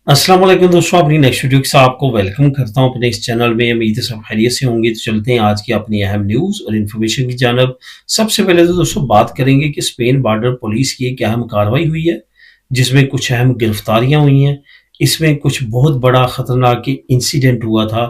अस्सलाम वालेकुम दोस्तों, अपनी नेक्स्ट वीडियो के साथ आपको वेलकम करता हूं अपने इस चैनल में। उम्मीद है सब खैरियत से होंगे। तो चलते हैं आज की अपनी अहम न्यूज़ और इन्फॉर्मेशन की जानब। सबसे पहले तो दोस्तों बात करेंगे कि स्पेन बॉर्डर पुलिस की एक अहम कार्रवाई हुई है, जिसमें कुछ अहम गिरफ्तारियां हुई हैं। इसमें कुछ बहुत बड़ा खतरनाक इंसिडेंट हुआ था,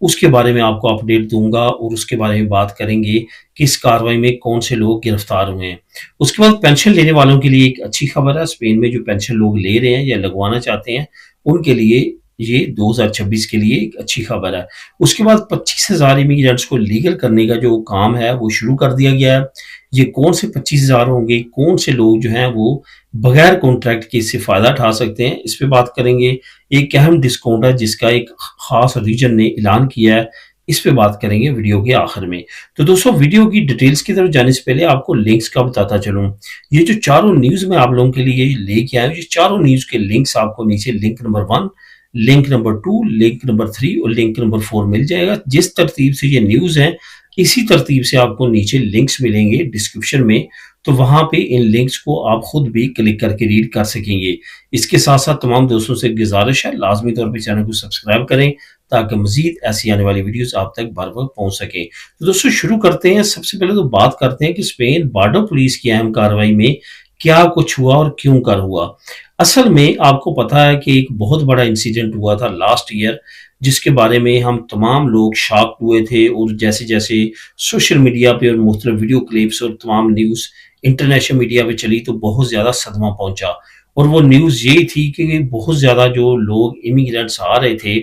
उसके बारे में आपको अपडेट दूंगा और उसके बारे में बात करेंगे कि इस कार्रवाई में कौन से लोग गिरफ्तार हुए हैं। उसके बाद पेंशन लेने वालों के लिए एक अच्छी खबर है। स्पेन में जो पेंशन लोग ले रहे हैं या लगवाना चाहते हैं, उनके लिए ये 2026 के लिए एक अच्छी खबर है। उसके बाद 25,000 इमिग्रेंट्स को लीगल करने का जो काम है वो शुरू कर दिया गया है। ये कौन से 25,000 होंगे, कौन से लोग जो हैं वो बगैर कॉन्ट्रैक्ट के इससे फायदा उठा सकते हैं, इस पे बात करेंगे। एक अहम डिस्काउंट है जिसका एक खास रीजन ने ऐलान किया है, इस पे बात करेंगे वीडियो के आखिर में। तो दोस्तों वीडियो की डिटेल्स की तरफ जाने से पहले आपको लिंक्स का बताता चलूं। ये जो चारों न्यूज मैं आप लोगों के लिए लेके आया हूं, ये चारों न्यूज के लिंक्स आपको नीचे link number 1, link number 2, link number 3 और लिंक नंबर 4 मिल जाएगा। जिस तरतीब से ये न्यूज है, इसी तरतीब से आपको नीचे लिंक्स मिलेंगे डिस्क्रिप्शन में। तो वहां पे इन लिंक्स को आप खुद भी क्लिक करके रीड कर सकेंगे। इसके साथ साथ तमाम दोस्तों से गुजारिश है, लाजमी तौर पर चैनल को सब्सक्राइब करें ताकि मजीद ऐसी आने वाली वीडियोस आप तक बर वक्त पहुंच सके। तो दोस्तों शुरू करते हैं। सबसे पहले तो बात करते हैं कि स्पेन बॉर्डर पुलिस की अहम कार्रवाई में क्या कुछ हुआ और क्यों कर हुआ। असल में आपको पता है कि एक बहुत बड़ा इंसिडेंट हुआ था लास्ट ईयर, जिसके बारे में हम तमाम लोग शॉक हुए थे। और जैसे जैसे सोशल मीडिया पे और मुख्तलिफ वीडियो क्लिप्स और तमाम न्यूज़ इंटरनेशनल मीडिया पे चली तो बहुत ज़्यादा सदमा पहुंचा। और वो न्यूज़ ये थी कि बहुत ज़्यादा जो लोग इमिग्रेंट्स आ रहे थे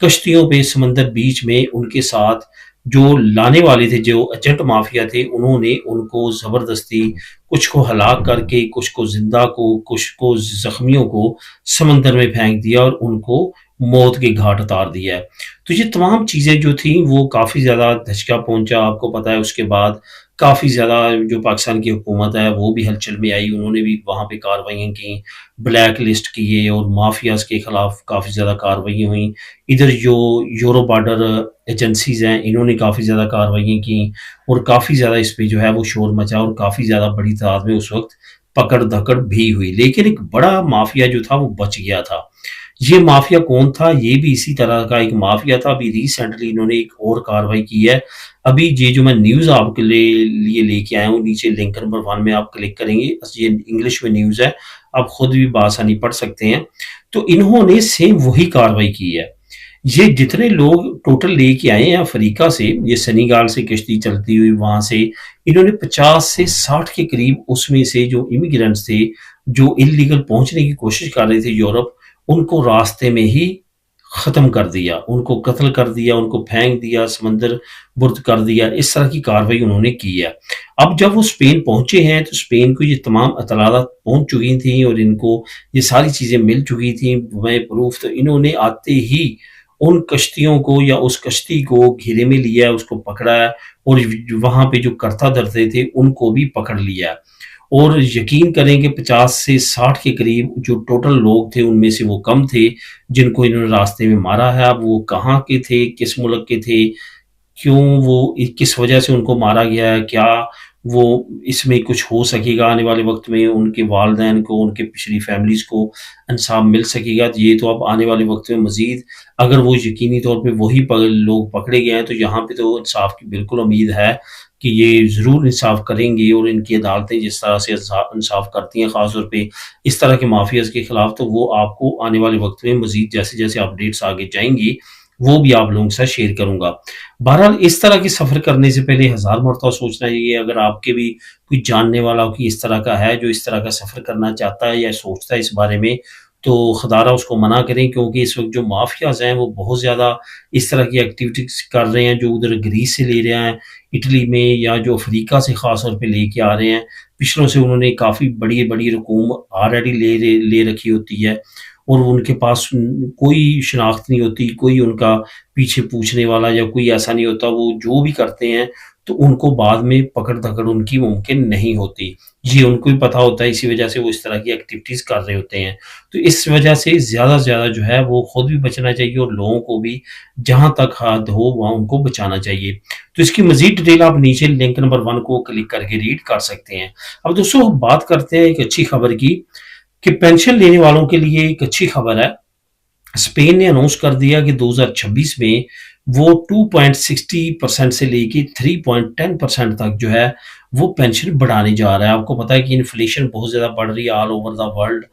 कश्तियों पे समंदर बीच में, उनके साथ जो लाने वाले थे, जो एजेंट माफिया थे, उन्होंने उनको जबरदस्ती कुछ को हलाक करके, कुछ को जिंदा को, कुछ को जख्मियों को समंदर में फेंक दिया और उनको मौत के घाट उतार दिया है। तो ये तमाम चीजें जो थी वो काफी ज्यादा धचका पहुंचा, आपको पता है। उसके बाद काफी ज्यादा जो पाकिस्तान की हुकूमत है वो भी हलचल में आई, उन्होंने भी वहां पे कार्रवाई की, ब्लैक लिस्ट किए और माफियाज के खिलाफ काफी ज्यादा कार्रवाई हुई। इधर जो यूरो बॉर्डर एजेंसीज हैं, इन्होंने काफी ज्यादा कार्रवाई की और काफी ज्यादा इस पे जो है वो शोर मचा और काफी ज्यादा बड़ी तादाद में उस वक्त पकड़ धकड़ भी हुई। लेकिन एक बड़ा माफिया जो था वो बच गया था। ये माफिया कौन था? ये भी इसी तरह का एक माफिया था। अभी रिसेंटली इन्होंने एक और कार्रवाई की है। अभी ये जो मैं न्यूज आपके लिए लेके आया हूँ, नीचे लिंक नंबर 1 में आप क्लिक करेंगे, ये इंग्लिश में न्यूज है, आप खुद भी बासानी पढ़ सकते हैं। तो इन्होंने सेम वही कार्रवाई की है। ये जितने लोग टोटल लेके आए हैं अफ्रीका से, ये सेनेगाल से कश्ती चलती हुई वहां से, इन्होंने 50 से 60 के करीब उसमें से जो इमिग्रेंट्स थे, जो इलीगल पहुंचने की कोशिश कर रहे थे यूरोप, उनको रास्ते में ही खत्म कर दिया, उनको कत्ल कर दिया, उनको फेंक दिया, समंदर बुर्द कर दिया। इस तरह की कार्रवाई उन्होंने की है। अब जब वो स्पेन पहुंचे हैं तो स्पेन को ये तमाम इत्तलात पहुंच चुकी थी और इनको ये सारी चीजें मिल चुकी थी मैं प्रूफ। तो इन्होंने आते ही उन कश्तियों को या उस कश्ती को घेरे में लिया, उसको पकड़ा है और वहां पे जो करता धरते थे उनको भी पकड़ लिया। और यकीन करें कि 50 से 60 के करीब जो टोटल लोग थे उनमें से वो कम थे जिनको इन्होंने रास्ते में मारा है। अब वो कहाँ के थे, किस मुल्क के थे, क्यों वो किस वजह से उनको मारा गया है, क्या वो इसमें कुछ हो सकेगा आने वाले वक्त में, उनके वालदैन को, उनके पिछली फैमिलीज को इंसाफ मिल सकेगा, तो ये तो अब आने वाले वक्त में मजीद अगर वो यकीनी तौर पे वही लोग पकड़े गए हैं तो यहाँ पे तो इंसाफ की बिल्कुल उम्मीद है कि ये ज़रूर इंसाफ करेंगे। और इनकी अदालतें जिस तरह से इंसाफ करती हैं ख़ासतौर पे इस तरह के माफियाज के खिलाफ, तो वो आपको आने वाले वक्त में मजीद जैसे जैसे अपडेट्स आगे जाएंगी वो भी आप लोगों के साथ शेयर करूंगा। बहरहाल इस तरह की सफर करने से पहले 1000 मरतबा सोचना चाहिए। अगर आपके भी कोई जानने वाला कि इस तरह का है जो इस तरह का सफर करना चाहता है या सोचता है इस बारे में, तो खुदारा उसको मना करें, क्योंकि इस वक्त जो माफियाज हैं वो बहुत ज्यादा इस तरह की एक्टिविटीज कर रहे हैं, जो उधर ग्रीस से ले रहे हैं, इटली में, या जो अफ्रीका से खास तौर पे लेके आ रहे हैं। पिछलों से उन्होंने काफी बड़ी बड़ी रकूम ऑलरेडी ले रखी होती है और उनके पास कोई शनाख्त नहीं होती, कोई उनका पीछे पूछने वाला या कोई ऐसा नहीं होता। वो जो भी करते हैं तो उनको बाद में पकड़ धकड़ उनकी मुमकिन नहीं होती, ये उनको ही पता होता है। इसी वजह से वो इस तरह की एक्टिविटीज कर रहे होते हैं। तो इस वजह से ज्यादा से ज्यादा जो है वो खुद भी बचना चाहिए और लोगों को भी जहां तक हद हो वहां उनको बचाना चाहिए। तो इसकी मजीद डिटेल आप नीचे लिंक नंबर 1 को क्लिक करके रीड कर सकते हैं। अब दोस्तों बात करते हैं एक अच्छी खबर की, कि पेंशन लेने वालों के लिए एक अच्छी खबर है। स्पेन ने अनाउंस कर दिया कि 2026 में वो 2.60% से लेके 3.10% तक जो है वो पेंशन बढ़ाने जा रहा है। आपको पता है कि इन्फ्लेशन बहुत ज़्यादा बढ़ रही है all over the world,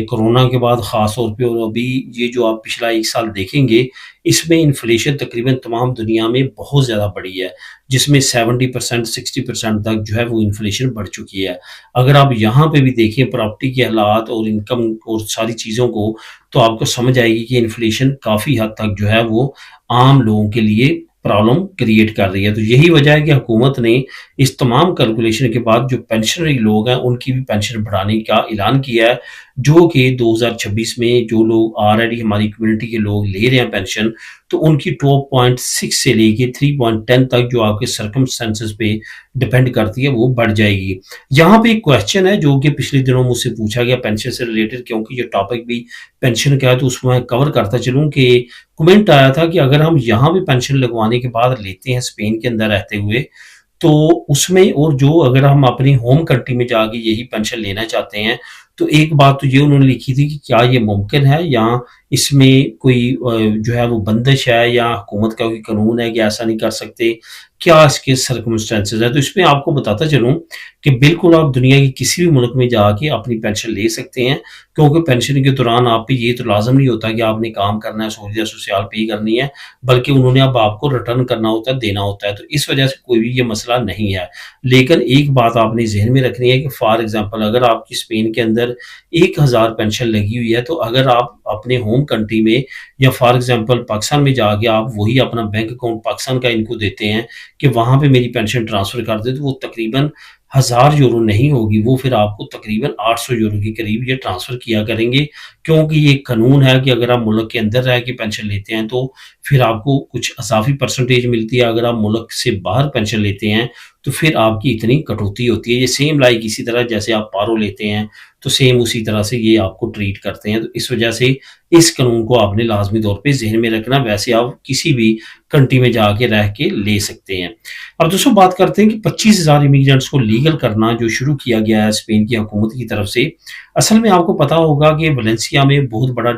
corona के बाद ख़ास तौर पे, और अभी ये जो आप पिछला 1 साल देखेंगे, इसमें इन्फ्लेशन तकरीबन तमाम दुनिया में बहुत ज़्यादा बढ़ी है, जिसमें 70% 60% तक जो है वो इन्फ्लेशन बढ़ चुकी है। अगर आप यहाँ पे भी देखें प्रॉपर्टी के हालात और इनकम और सारी चीज़ों को, तो आपको समझ आएगी कि इन्फ्लेशन काफ़ी हद तक जो है वो आम लोगों के लिए प्रॉब्लम क्रिएट कर रही है। तो यही वजह है कि हुकूमत ने इस तमाम कैलकुलेशन के बाद जो पेंशनरी लोग हैं उनकी भी पेंशन बढ़ाने का ऐलान किया है, जो कि 2026 में जो लोग ऑलरेडी हमारी कम्युनिटी के लोग ले रहे हैं पेंशन, तो उनकी 12.6 से लेके 3.10 तक जो आपके सर्कमस्टेंसेस पे डिपेंड करती है वो बढ़ जाएगी। यहाँ पे एक क्वेश्चन है जो कि पिछले दिनों मुझसे पूछा गया पेंशन से रिलेटेड, क्योंकि ये टॉपिक भी पेंशन का है तो उसमें कवर करता चलूँ कि कमेंट आया था कि अगर हम यहाँ भी पेंशन लगवाने के बाद लेते हैं स्पेन के अंदर रहते हुए, तो उसमें और जो अगर हम अपनी होम कंट्री में जाके यही पेंशन लेना चाहते हैं, तो एक बात तो ये उन्होंने लिखी थी कि क्या ये मुमकिन है या इसमें कोई जो है वो बंदिश है या हुकूमत का कोई कानून है कि ऐसा नहीं कर सकते, क्या इसके सर्कमस्टेंसेस है। तो इसमें आपको बताता चलूँ कि बिल्कुल आप दुनिया के किसी भी मुल्क में जाके अपनी पेंशन ले सकते हैं, क्योंकि पेंशन के दौरान आप पे ये तो लाजम नहीं होता कि आपने काम करना है, सहूलियत सोशल पे करनी है, बल्कि उन्होंने अब आपको रिटर्न करना होता है, देना होता है। तो इस वजह से कोई भी ये मसला नहीं है। लेकिन एक बात आपने जहन में रखनी है कि फॉर एग्जांपल अगर आपकी स्पेन के अंदर 1000 पेंशन लगी हुई है, तो अगर आप अपने होम कंट्री में या फॉर एग्जांपल पाकिस्तान में जाके आप वही अपना बैंक अकाउंट पाकिस्तान का इनको देते हैं कि वहां पे मेरी पेंशन ट्रांसफर कर दे, तो वो तकरीबन 1000 यूरो नहीं होगी, वो फिर आपको तकरीबन 800 यूरो के करीब ये ट्रांसफर किया करेंगे, क्योंकि ये कानून है कि अगर आप मुल्क के अंदर रह के पेंशन लेते हैं तो फिर आपको कुछ अजाफी परसेंटेज मिलती है, अगर आप मुल्क से बाहर पेंशन लेते हैं तो फिर आपकी इतनी कटौती होती है। ये सेम लाइक इसी तरह जैसे आप पारो लेते हैं तो सेम उसी तरह से ये आपको ट्रीट करते हैं। तो इस वजह से इस कानून को आपने लाजमी तौर पे जहन में रखना, वैसे आप किसी भी कंट्री में जाके रह के ले सकते हैं। अब दोस्तों बात करते हैं कि 25,000 इमिग्रेंट्स को लीगल करना जो शुरू किया गया है स्पेन की हुकूमत की तरफ से। असल में आपको पता होगा कि वलेंसिया में बहुत बड़ा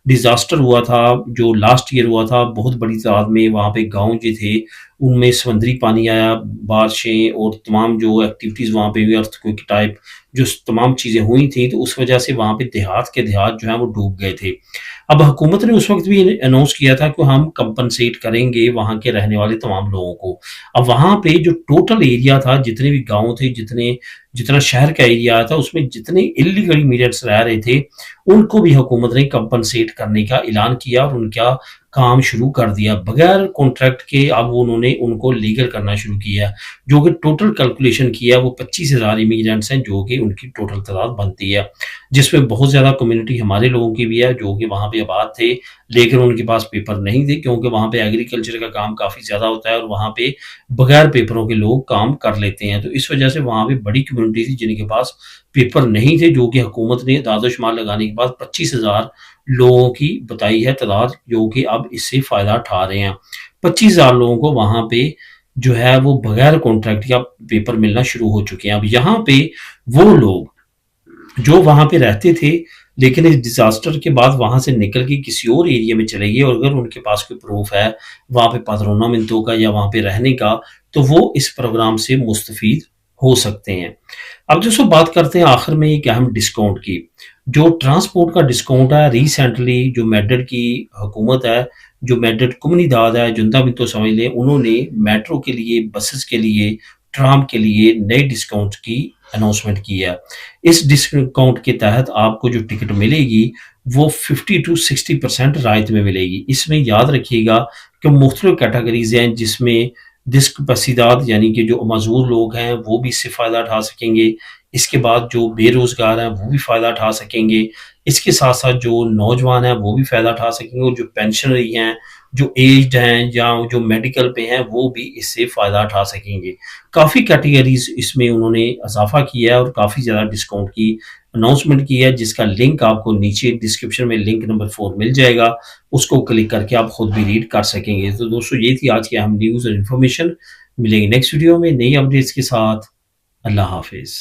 डिजास्टर हुआ था जो लास्ट ईयर हुआ था, बहुत बड़ी तादाद में वहाँ पे गांव जो थे उनमें समुद्री पानी आया, बारिशें और तमाम जो एक्टिविटीज़ वहाँ पे हुई, अर्थक्वेक टाइप जो तमाम चीज़ें हुई थी, तो उस वजह से वहाँ पे देहात के देहात जो है वो डूब गए थे। अब हुकूमत ने उस वक्त भी अनाउंस किया था कि हम कंपनसेट करेंगे वहाँ के रहने वाले तमाम लोगों को। अब वहाँ पे जो टोटल एरिया था, जितने भी गाँव थे, जितना शहर का एरिया था, उसमें जितने इल्लीगल इमिग्रेंट्स रह रहे थे उनको भी हुकूमत ने कंपनसेट करने का ऐलान किया और उनका काम शुरू कर दिया बगैर कॉन्ट्रैक्ट के। अब उन्होंने उनको लीगल करना शुरू किया, जो कि टोटल कैलकुलेशन किया वो 25,000 इमिग्रेंट्स हैं, जो कि उनकी टोटल तादाद बनती है, जिसमें बहुत ज़्यादा कम्युनिटी हमारे लोगों की भी है जो कि वहाँ पे आबाद थे, लेकिन उनके पास पेपर नहीं थे, क्योंकि वहाँ पे एग्रीकल्चर का काम काफ़ी ज़्यादा होता है और वहाँ पे बगैर पेपरों के लोग काम कर लेते हैं। तो इस वजह से वहाँ पे बड़ी कम्युनिटी थी जिनके पास पेपर नहीं थे, जो कि हुकूमत ने दादोशुमार लगाने के बाद 25,000 लोगों की बताई है तादाद, जो कि अब इससे फ़ायदा उठा रहे हैं। 25,000 लोगों को वहाँ पे जो है वो बगैर कॉन्ट्रैक्ट या पेपर मिलना शुरू हो चुके हैं। अब यहाँ पे वो लोग जो वहाँ पे रहते थे लेकिन इस डिजास्टर के बाद वहां से निकल के किसी और एरिया में चले गए, और अगर उनके पास कोई प्रूफ है वहां पे पात्रोनामेंटो का या वहां पे रहने का, तो वो इस प्रोग्राम से मुस्तफीद हो सकते हैं। अब दोस्तों बात करते हैं आखिर में एक अहम डिस्काउंट की, जो ट्रांसपोर्ट का डिस्काउंट है। रिसेंटली जो मैड्रिड की हुकूमत है, जो मैड्रिड कम्युनिदाद है, जुंता भी तो समझ लें, उन्होंने मेट्रो के लिए, बसेस के लिए, ट्राम के लिए नए डिस्काउंट की अनाउंसमेंट की है। इस डिस्काउंट के तहत आपको जो टिकट मिलेगी वो 50 to 60% रायत में मिलेगी। इसमें याद रखिएगा कि मुख्तलिफ कैटेगरीज हैं, जिसमें डिस्कपसीदात यानी कि जो मजदूर लोग हैं वो भी इससे फ़ायदा उठा सकेंगे, इसके बाद जो बेरोज़गार हैं वो भी फ़ायदा उठा सकेंगे, इसके साथ साथ जो नौजवान हैं वो भी फ़ायदा उठा सकेंगे, और जो पेंशनरी हैं, जो एज्ड हैं या जो मेडिकल पे हैं, वो भी इससे फ़ायदा उठा सकेंगे। काफ़ी कैटेगरीज इसमें उन्होंने इजाफा किया है और काफ़ी ज़्यादा डिस्काउंट की अनाउंसमेंट की है, जिसका लिंक आपको नीचे डिस्क्रिप्शन में लिंक नंबर 4 मिल जाएगा, उसको क्लिक करके आप खुद भी रीड कर सकेंगे। तो दोस्तों ये थी आज की अहम न्यूज़ और इन्फॉर्मेशन। मिलेंगे नेक्स्ट वीडियो में नई अपडेट्स के साथ। अल्लाह हाफिज़।